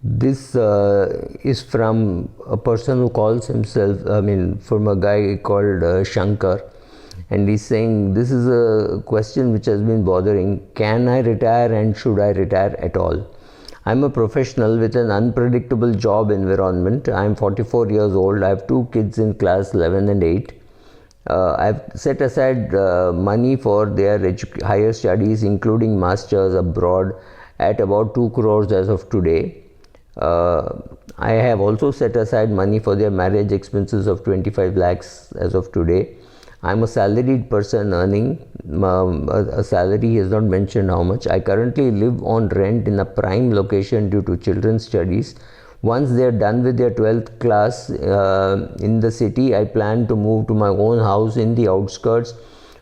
This is from a person who calls himself, from a guy called Shankar, and he's saying this is a question which has been bothering. Can I retire and should I retire at all? I'm a professional with an unpredictable job environment. I'm 44 years old. I have two kids in class 11 and 8. I've set aside money for their higher studies, including masters abroad, at about 2 crores as of today. I have also set aside money for their marriage expenses of 25 lakhs as of today. I'm a salaried person earning a salary. He has not mentioned how much. I currently live on rent in a prime location due to children's studies. Once they are done with their 12th class in the city, I plan to move to my own house in the outskirts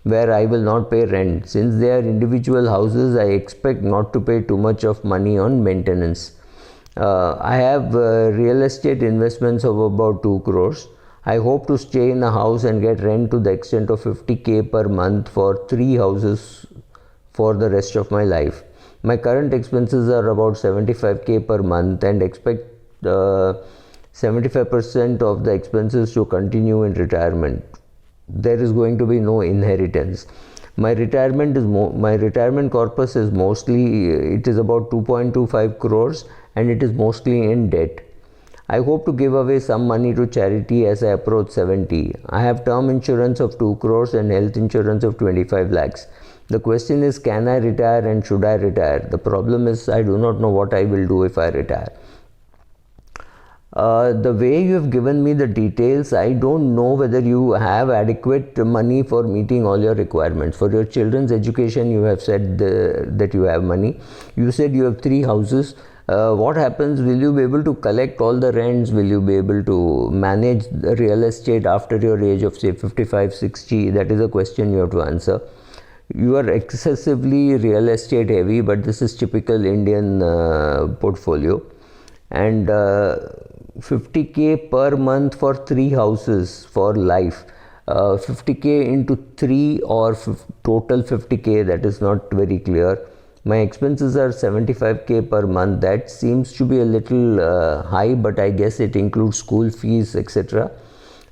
where I will not pay rent. Since they are individual houses, I expect not to pay too much of money on maintenance. I have real estate investments of about 2 crores. I hope to stay in a house and get rent to the extent of 50k per month for 3 houses for the rest of my life. My current expenses are about 75k per month and expect 75% of the expenses to continue in retirement. There is going to be no inheritance. My retirement corpus is mostly, it is about 2.25 crores and it is mostly in debt. I hope to give away some money to charity as I approach 70. I have term insurance of 2 crores and health insurance of 25 lakhs. The question is, can I retire and should I retire? The problem is, I do not know what I will do if I retire. The way you have given me the details, I don't know whether you have adequate money for meeting all your requirements. For your children's education, you have said that you have money. You said you have 3 houses. What happens? Will you be able to collect all the rents? Will you be able to manage the real estate after your age of say 55, 60? That is a question you have to answer. You are excessively real estate heavy, but this is typical Indian portfolio. And 50k per month for 3 houses for life. 50k into 3 or total 50k, that is not very clear. My expenses are 75k per month. That seems to be a little high, but I guess it includes school fees, etc.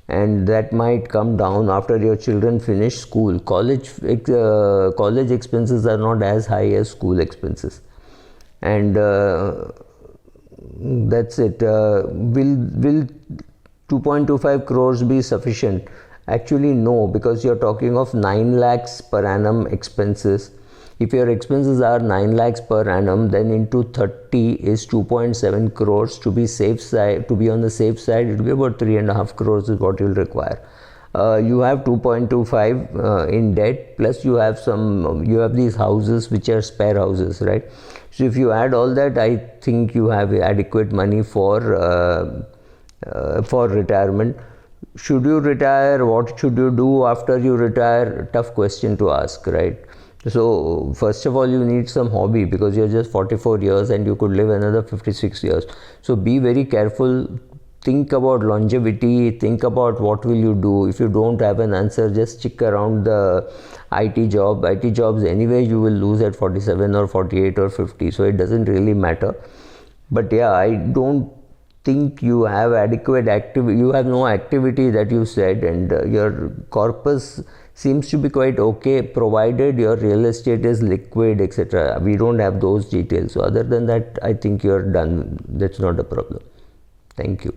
And that might come down after your children finish school. College expenses are not as high as school expenses. And that's it. Will 2.25 crores be sufficient? Actually no, because you're talking of 9 lakhs per annum expenses. If your expenses are 9 lakhs per annum, then into 30 is 2.7 crores. To be safe side, to be on the safe side, it will be about 3.5 crores is what you'll require. You have 2.25 in debt, plus you have these houses which are spare houses, right? So if you add all that, I think you have adequate money for retirement. Should you retire? What should you do after you retire? Tough question to ask, right? So first of all, you need some hobby, because you're just 44 years and you could live another 56 years. So be very careful. Think about longevity. Think about what will you do. If you don't have an answer, just stick around the IT job. IT jobs anyway you will lose at 47 or 48 or 50. So it doesn't really matter. But yeah, I don't think you have adequate activity. You have no activity that you said, and your corpus seems to be quite okay, provided your real estate is liquid, etc. We don't have those details. So other than that, I think you're done. That's not a problem. Thank you.